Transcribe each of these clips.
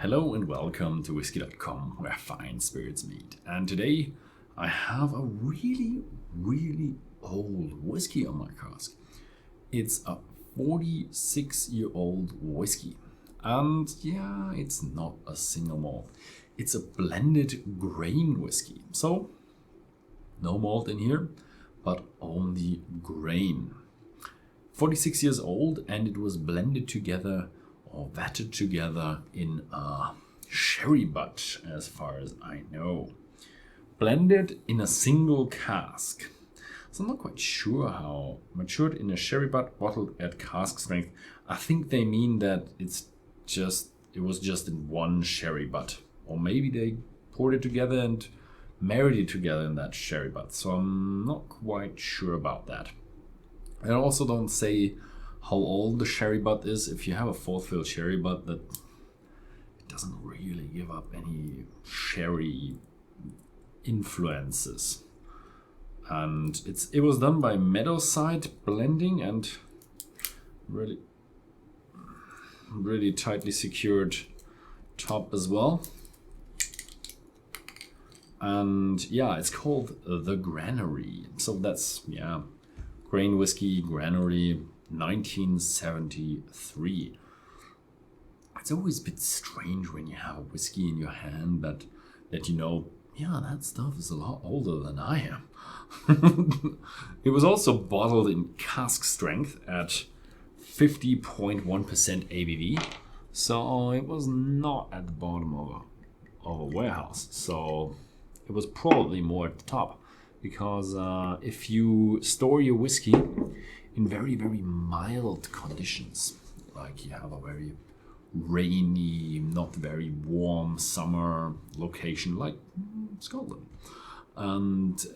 Hello and welcome to Whisky.com, where fine spirits meet. And today I have a really old whiskey on my cask. It's a 46-year-old whiskey. And yeah, it's not a single malt. It's a blended grain whiskey. So, no malt in here, but only grain. 46 years old, and it was blended together or vatted together in a sherry butt, as far as I know. Blended in a single cask. So I'm not quite sure how matured in a sherry butt, bottled at cask strength. I think they mean that it was just in one sherry butt. Or maybe they poured it together and married it together in that sherry butt. So I'm not quite sure about that. I also don't say how old the sherry butt is. If you have a fourth fill sherry butt, that it doesn't really give up any sherry influences. And it was done by Meadowside Blending and really tightly secured top as well. And yeah, it's called the Granary. So that's grain whiskey, Granary, 1973. It's always a bit strange when you have a whiskey in your hand that you know, that stuff is a lot older than I am. It was also bottled in cask strength at 50.1% ABV. So it was not at the bottom of a warehouse. So it was probably more at the top. Because if you store your whiskey in very mild conditions, like you have a very rainy, not very warm summer location like Scotland, and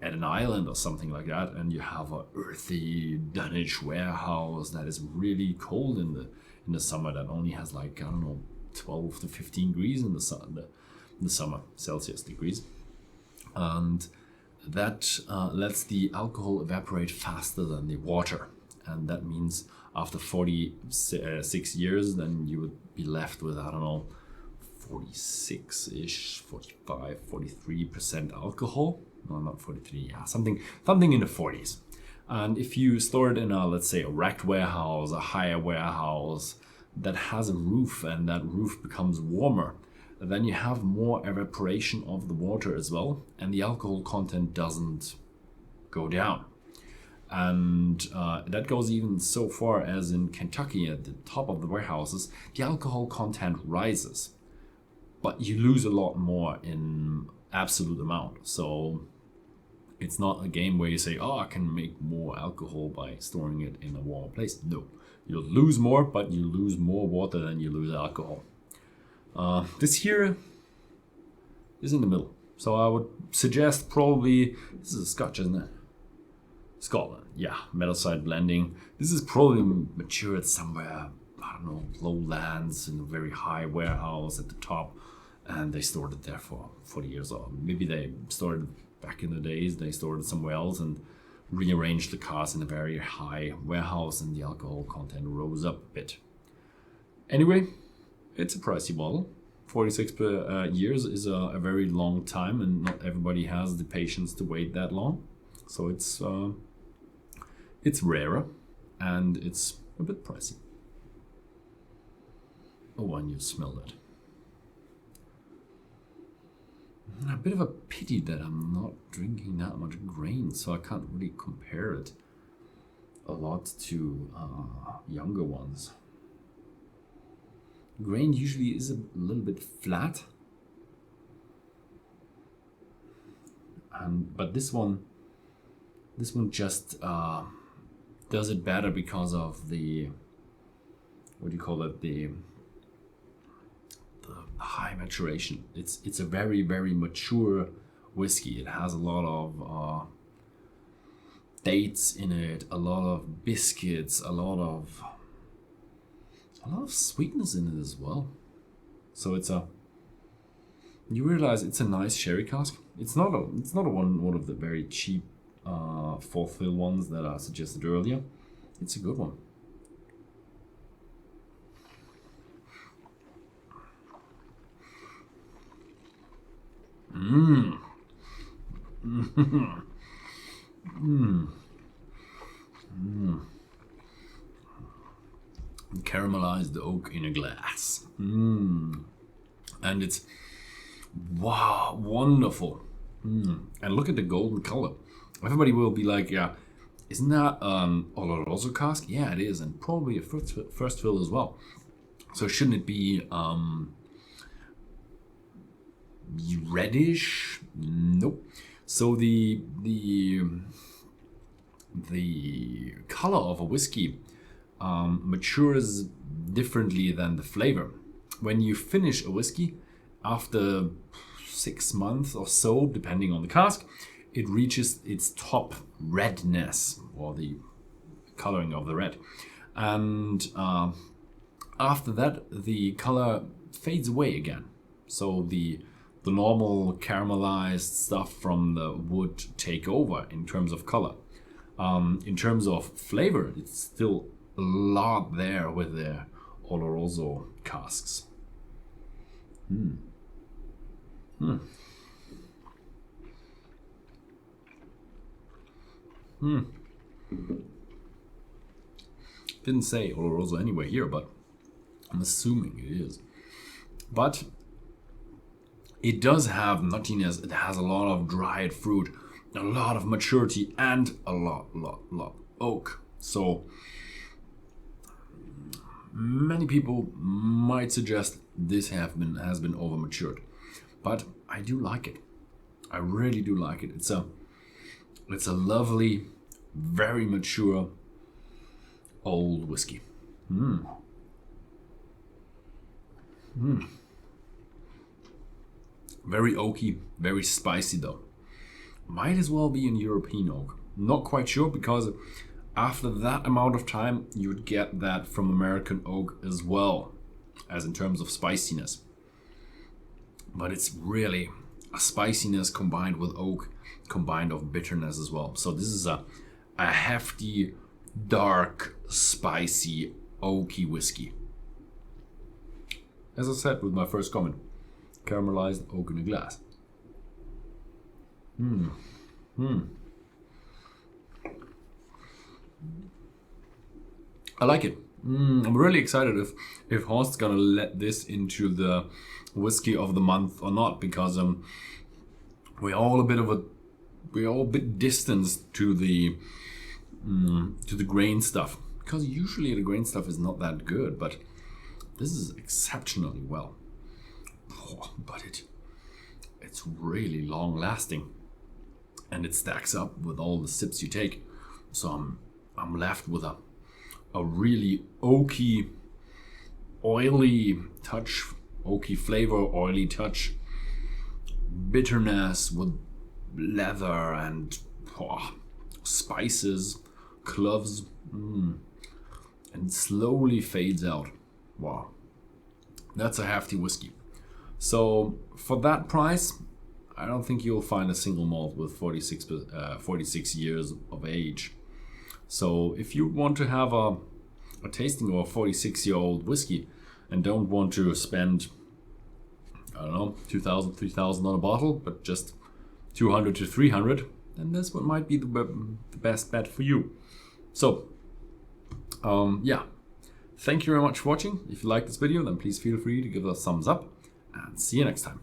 at an island or something like that, and you have a earthy Danish warehouse that is really cold in the summer, that only has 12 to 15 degrees in the summer, Celsius degrees. And that lets the alcohol evaporate faster than the water. And that means after 46 years, then you would be left with, 46-ish, 45, 43% alcohol. No, not 43, something in the 40s. And if you store it in let's say a racked warehouse, a higher warehouse that has a roof, and that roof becomes warmer, then you have more evaporation of the water as well, and the alcohol content doesn't go down. And that goes even so far as in Kentucky, at the top of the warehouses, the alcohol content rises, but you lose a lot more in absolute amount. So it's not a game where you say, I can make more alcohol by storing it in a warmer place. No, you'll lose more, but you lose more water than you lose alcohol. This here is in the middle. So I would suggest probably, this is a Scotch, isn't it? Scotland, Meadowside Blending. This is probably matured somewhere, lowlands, in a very high warehouse at the top. And they stored it there for 40 years old. Maybe they stored it back in the days, they stored it somewhere else and rearranged the cask in a very high warehouse, and the alcohol content rose up a bit. Anyway, it's a pricey bottle. 46 years is a very long time, and not everybody has the patience to wait that long. So it's rarer, and it's a bit pricey. Oh, and you smell that. A bit of a pity that I'm not drinking that much grain, so I can't really compare it a lot to younger ones. Grain usually is a little bit flat, but this one just does it better because of the the high maturation. It's a very mature whiskey. It has a lot of dates in it, a lot of biscuits, a lot of sweetness in it as well. So you realize it's a nice sherry cask. It's not one of the very cheap fourth fill ones that I suggested earlier. It's a good one. Mmm. Mm. Mm. Mm. Caramelized oak in a glass. Mm. And it's, wow, wonderful. Mm. And look at the golden color. Everybody will be like, yeah, isn't that Oloroso cask? Yeah, it is, and probably a first fill as well. So shouldn't it be reddish? Nope. So the color of a whiskey matures differently than the flavor. When you finish a whiskey, after 6 months or so, depending on the cask, it reaches its top redness, or the coloring of the red. And after that, the color fades away again. So the normal caramelized stuff from the wood take over in terms of color. In terms of flavor, it's still a lot there with the Oloroso casks. Mm. Mm. Mm. Didn't say Oloroso anywhere here, but I'm assuming it is. But it does have nuttiness. It has a lot of dried fruit, a lot of maturity, and a lot oak. So many people might suggest this has been over matured, but I do like it. I really do like it. It's a lovely, very mature old whiskey. Mm. Mm. Very oaky, very spicy though. Might as well be an European oak. Not quite sure, because after that amount of time you would get that from American oak as well, as in terms of spiciness. But it's really a spiciness combined with oak, combined of bitterness as well. So this is a hefty, dark, spicy, oaky whiskey. As I said with my first comment, caramelized oak in a glass. Hmm. Hmm. I like it. I'm really excited if Horst's gonna let this into the whiskey of the month or not, because we're all a bit distanced to the grain stuff, because usually the grain stuff is not that good, but this is exceptionally well. But it's really long lasting, and it stacks up with all the sips you take. So I'm left with a really oaky, oily touch, oaky flavor, oily touch, bitterness with leather and spices, cloves, and it slowly fades out. Wow, that's a hefty whiskey. So for that price, I don't think you'll find a single malt with 46 years of age. So if you want to have a tasting of a 46-year-old whiskey and don't want to spend, I don't know, 2,000, 3,000 on a bottle, but just 200 to 300, then this one might be the best bet for you. So, yeah. Thank you very much for watching. If you like this video, then please feel free to give it a thumbs up, and see you next time.